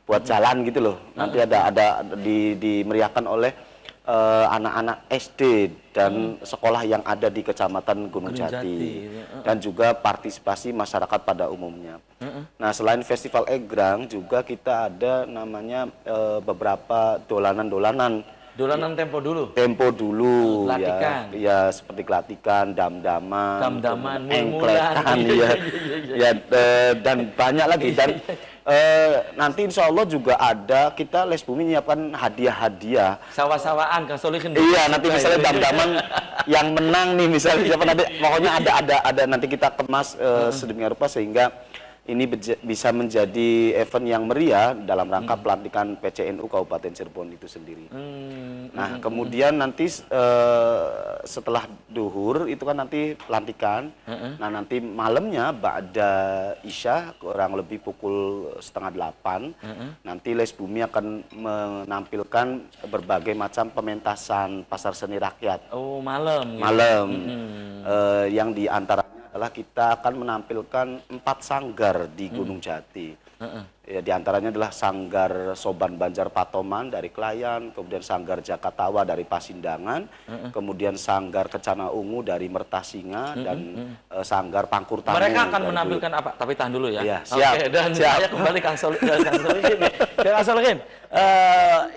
buat jalan gitu loh. Nanti ada dimeriahkan oleh anak-anak SD dan sekolah yang ada di Kecamatan Gunung Jati dan juga partisipasi masyarakat pada umumnya. Nah, selain Festival Egrang juga kita ada namanya beberapa dolanan-dolanan. Dolanan tempo dulu. Tempo dulu, Latikan. ya seperti kelatikan, damdaman, engkletan, ya, dan banyak lagi. Dan nanti insya Allah juga ada, kita Les Bumi menyiapkan hadiah-hadiah. Sawah-sawahan, Kang Solihin. Iya, nanti misalnya damdaman yang menang nih misalnya siapa nanti, pokoknya ada nanti kita kemas sedemikian rupa sehingga ini bisa menjadi event yang meriah dalam rangka pelantikan PCNU Kabupaten Cirebon itu sendiri. Nah, kemudian nanti setelah duhur itu kan nanti pelantikan. Nah, nanti malamnya ba'da Isya kurang lebih pukul 7:30 nanti Les Bumi akan menampilkan berbagai macam pementasan pasar seni rakyat. Oh, malam. Malam. Yang diantaranya adalah kita akan menampilkan 4 sanggar di Gunung Jati. Ya, di antaranya adalah Sanggar Soban Banjar Patoman dari Klayan, kemudian Sanggar Jakatawa dari Pasindangan, kemudian Sanggar Kecana Ungu dari Mertasinga, dan Sanggar Pangkur Tamu. Mereka akan menampilkan apa? Tapi tahan dulu ya. Ya, siap. Oke, dan saya kembali Kang Solihin. Kang Solihin,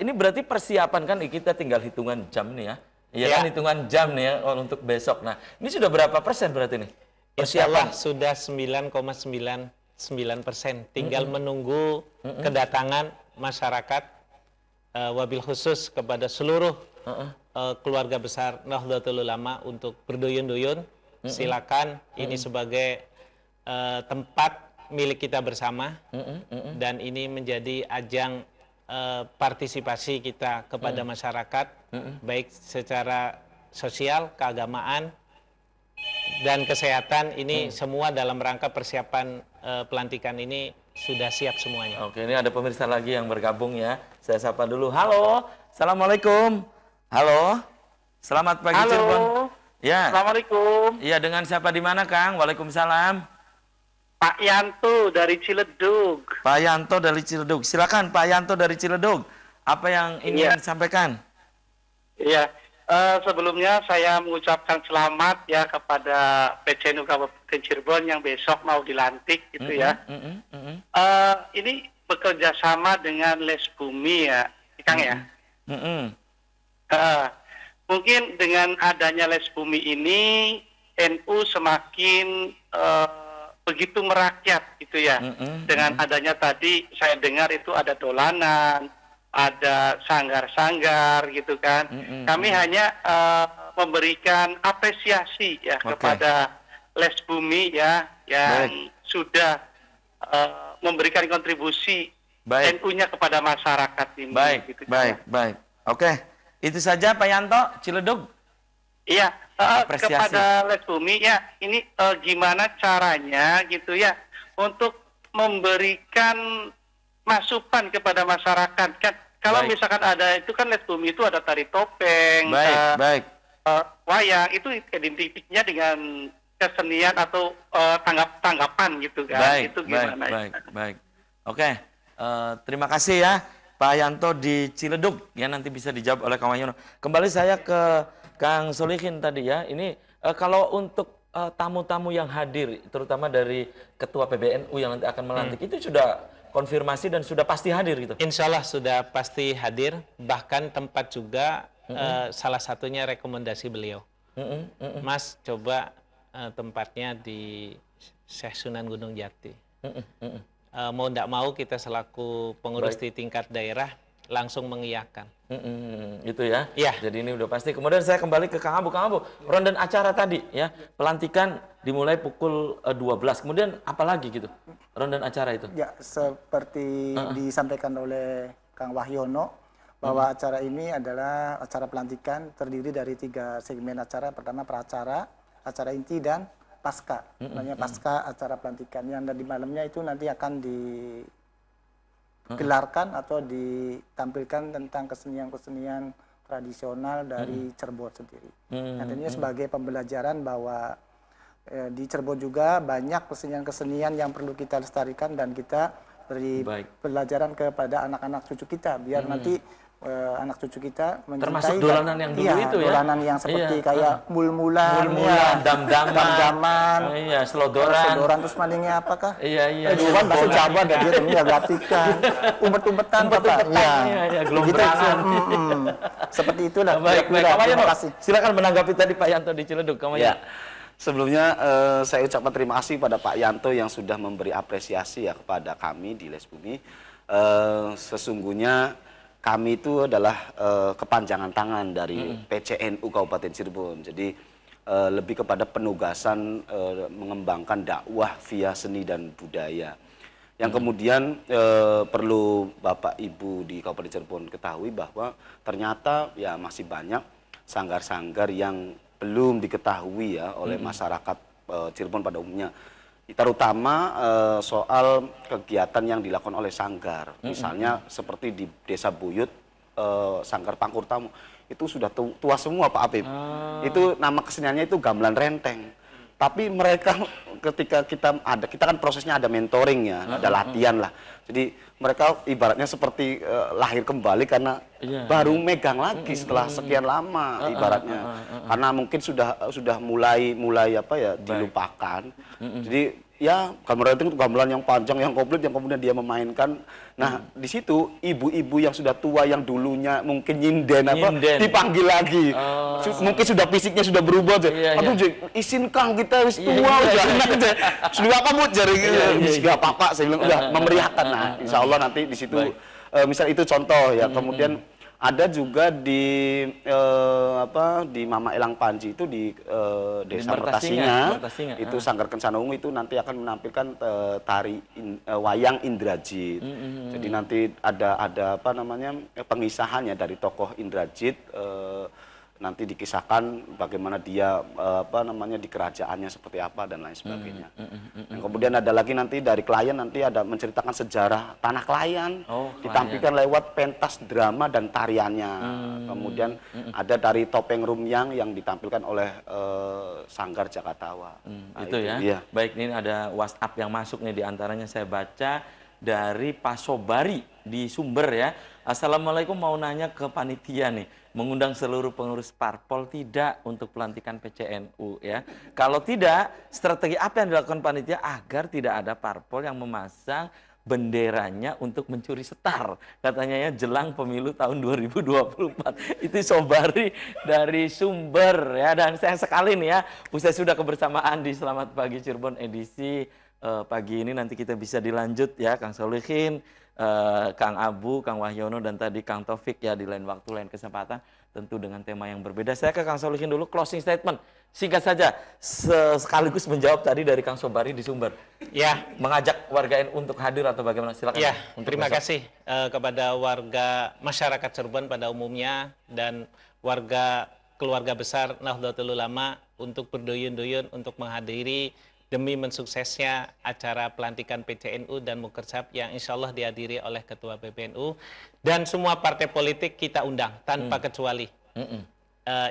ini berarti persiapan kan kita tinggal hitungan jam nih ya. Iya kan, hitungan jam nih ya untuk besok. Nah, ini sudah berapa persen berarti nih? Persiapan sudah 9,99%. Tinggal menunggu kedatangan masyarakat, wabil khusus kepada seluruh keluarga besar Nahdlatul Ulama untuk berduyun-duyun. Silakan, ini sebagai tempat milik kita bersama, dan ini menjadi ajang partisipasi kita kepada masyarakat, baik secara sosial, keagamaan, dan kesehatan. Ini semua dalam rangka persiapan pelantikan ini sudah siap semuanya. Oke, ini ada pemirsa lagi yang bergabung ya. Saya sapa dulu. Halo, Assalamualaikum. Halo, selamat pagi Cirebon. Ya. Assalamualaikum. Iya, dengan siapa di mana, Kang? Waalaikumsalam. Pak Yanto dari Ciledug. Pak Yanto dari Ciledug. Silakan Pak Yanto dari Ciledug. Apa yang ingin disampaikan? Iya. Sebelumnya saya mengucapkan selamat ya kepada PCNU Kabupaten Cirebon yang besok mau dilantik gitu ya. Ini bekerja sama dengan Les Bumi ya, Kang ya. Mungkin dengan adanya Les Bumi ini NU semakin begitu merakyat gitu ya. Dengan adanya tadi saya dengar itu ada dolanan, ada sanggar-sanggar gitu kan. Kami hanya memberikan apresiasi ya kepada Les Bumi ya yang sudah memberikan kontribusi NU-nya kepada masyarakat ini. Baik, gitu, baik. Oke, itu saja Pak Yanto, Ciledug. Iya, kepada Les Bumi ya, ini gimana caranya gitu ya untuk memberikan masukan kepada masyarakat kan. Kalau misalkan ada itu kan Les Bumi itu ada tari topeng, wayang, itu identiknya dengan kesenian atau tanggapan gitu kan. Itu gimana? Baik. Oke, terima kasih ya Pak Yanto di Ciledug ya, nanti bisa dijawab oleh Kang Wahyono. Kembali saya ke Kang Solihin tadi ya. Ini kalau untuk tamu-tamu yang hadir, terutama dari Ketua PBNU yang nanti akan melantik, itu sudah konfirmasi dan sudah pasti hadir gitu? Insya Allah sudah pasti hadir, bahkan tempat juga salah satunya rekomendasi beliau. Mas coba tempatnya di Syekh Sunan Gunung Jati. Mau tidak mau kita selaku pengurus di tingkat daerah langsung mengiyakan. Itu ya? Iya. Jadi ini udah pasti. Kemudian saya kembali ke Kang Abu. Kang Abu, rondan acara tadi ya, pelantikan dimulai pukul 12. Kemudian apa lagi gitu rondan acara itu? Ya, seperti disampaikan oleh Kang Wahyono, bahwa acara ini adalah acara pelantikan terdiri dari 3 segmen acara. Pertama pracara, acara inti, dan pasca. Namanya pasca acara pelantikan. Yang di malamnya itu nanti akan digelarkan atau ditampilkan tentang kesenian-kesenian tradisional dari Cirebon sendiri. Nantinya sebagai pembelajaran bahwa di Cirebon juga banyak kesenian-kesenian yang perlu kita lestarikan dan kita beri pelajaran kepada anak-anak cucu kita biar nanti anak cucu kita mencintai. Termasuk dolanan yang dulu itu ya? Dolanan yang seperti kayak mul-mulan, dam-daman, selodoran. Terus malingnya apakah? Iya. Dulu kan bahasa Jawa ada dia temnya gatikan, umpet-umpetan Bapak. Iya, gelombangan. Seperti itulah. Baik. Terima kasih. Silakan menanggapi tadi Pak Yanto di Ciledug. Ya. Sebelumnya saya ucapkan terima kasih pada Pak Yanto yang sudah memberi apresiasi ya kepada kami di Les Bumi. Sesungguhnya kami itu adalah kepanjangan tangan dari PCNU Kabupaten Cirebon. Jadi lebih kepada penugasan mengembangkan dakwah via seni dan budaya. Yang kemudian perlu Bapak Ibu di Kabupaten Cirebon ketahui bahwa ternyata ya masih banyak sanggar-sanggar yang belum diketahui ya oleh masyarakat Cirebon pada umumnya. Terutama soal kegiatan yang dilakukan oleh sanggar. Misalnya seperti di Desa Buyut, Sanggar Pangkur Tamu, itu sudah tua semua Pak Apip. Itu nama keseniannya itu gamelan renteng. Tapi mereka ketika kita kan prosesnya ada mentoring ya, ada latihan lah. Jadi mereka ibaratnya seperti lahir kembali karena baru megang lagi setelah sekian lama ibaratnya. Karena mungkin sudah mulai apa ya dilupakan. Jadi ya gamelan itu gamelan yang panjang, yang komplit, yang kemudian dia memainkan. Nah di situ ibu-ibu yang sudah tua yang dulunya mungkin nyinden dipanggil lagi. Mungkin sudah fisiknya sudah berubah. Aduh isin Kang kita wis tua sudah kamu jari nggak apa-apa. Saya bilang udah memeriahkan. Nah insya Allah nanti di situ misal itu contoh ya. Kemudian ada juga di di Mama Elang Panji itu di Desa Mertasinga itu Sanggar Kencana Ungu itu nanti akan menampilkan tari wayang Indrajit. Jadi nanti ada apa namanya pengisahannya dari tokoh Indrajit nanti dikisahkan bagaimana dia di kerajaannya seperti apa dan lain sebagainya. Dan kemudian ada lagi nanti dari klien nanti ada menceritakan sejarah tanah klien, ditampilkan lewat pentas drama dan tariannya. Kemudian ada dari topeng Rumyang yang ditampilkan oleh Sanggar Jakatawa. Itu ya. Iya. Baik, ini ada WhatsApp yang masuk nih, diantaranya saya baca dari Pak Sobari di Sumber ya. Assalamualaikum, mau nanya ke panitia nih, mengundang seluruh pengurus parpol tidak untuk pelantikan PCNU ya? Kalau tidak, strategi apa yang dilakukan panitia agar tidak ada parpol yang memasang benderanya untuk mencuri setar, katanya ya, jelang pemilu tahun 2024. Itu Sobari dari Sumber ya. Dan sayang sekali nih ya, usai sudah kebersamaan di Selamat Pagi Cirebon edisi pagi ini, nanti kita bisa dilanjut ya, Kang Solihin, Kang Abu, Kang Wahyono, dan tadi Kang Taufik ya, di lain waktu, lain kesempatan, tentu dengan tema yang berbeda. Saya ke Kang Solihin dulu, closing statement singkat saja, sekaligus menjawab tadi dari Kang Sobari di Sumber. Ya, mengajak warga NU untuk hadir atau bagaimana? Silakan. Ya, terima kasih kepada warga masyarakat Cirebon pada umumnya dan warga keluarga besar Nahdlatul Ulama untuk berduyun-duyun untuk menghadiri demi mensuksesnya acara pelantikan PCNU dan Mukercap yang insya Allah dihadiri oleh Ketua PBNU. Dan semua partai politik kita undang tanpa kecuali.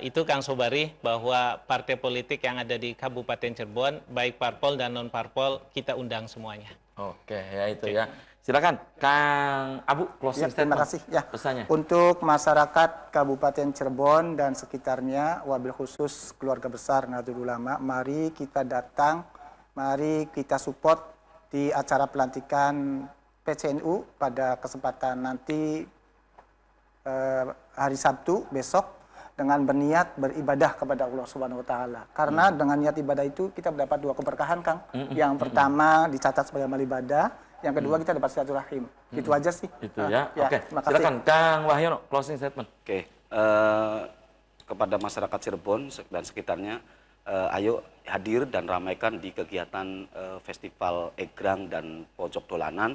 Itu Kang Sobari, bahwa partai politik yang ada di Kabupaten Cirebon, baik parpol dan non-parpol, kita undang semuanya. Oke, ya itu ya. Silakan Kang Abu, closing statement. Terima kasih ya. Pesannya. Untuk masyarakat Kabupaten Cirebon dan sekitarnya, wabil khusus keluarga besar Nahdlatul Ulama, mari kita datang, mari kita support di acara pelantikan PCNU pada kesempatan nanti hari Sabtu besok, dengan berniat beribadah kepada Allah Subhanahu wa taala. Karena dengan niat ibadah itu kita mendapat dua keberkahan, Kang. Yang pertama dicatat sebagai amal ibadah, yang kedua kita dapat silaturahim. Itu aja sih. Itu ya. Ya, oke. terima kasih. Silakan Kang Wahyono, closing statement. Oke. Kepada masyarakat Cirebon dan sekitarnya, ayo hadir dan ramaikan di kegiatan Festival Egrang dan Pojok Dolanan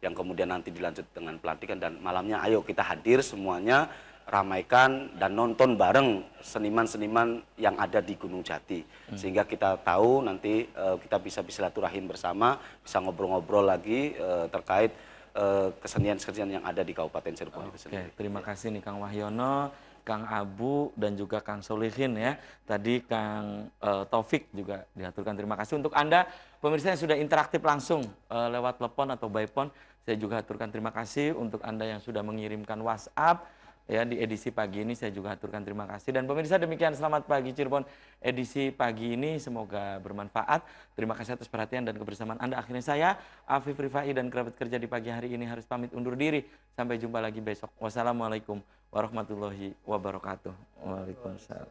yang kemudian nanti dilanjut dengan pelantikan, dan malamnya ayo kita hadir semuanya, ramaikan dan nonton bareng seniman-seniman yang ada di Gunung Jati, sehingga kita tahu nanti kita bisa silaturahim bersama, bisa ngobrol-ngobrol lagi terkait kesenian-kesenian yang ada di Kabupaten Cirebon itu sendiri. Oke, terima kasih nih Kang Wahyono, Kang Abu, dan juga Kang Solihin ya. Tadi Kang Taufik juga diaturkan terima kasih. Untuk Anda pemirsa yang sudah interaktif langsung lewat telepon atau by phone, saya juga aturkan terima kasih. Untuk Anda yang sudah mengirimkan WhatsApp ya di edisi pagi ini, saya juga aturkan terima kasih. Dan pemirsa, demikian Selamat Pagi Cirebon edisi pagi ini, semoga bermanfaat. Terima kasih atas perhatian dan kebersamaan Anda. Akhirnya saya, Afif Rifai, dan kerabat kerja di pagi hari ini harus pamit undur diri. Sampai jumpa lagi besok. Wassalamualaikum warahmatullahi wabarakatuh. Waalaikumsalam.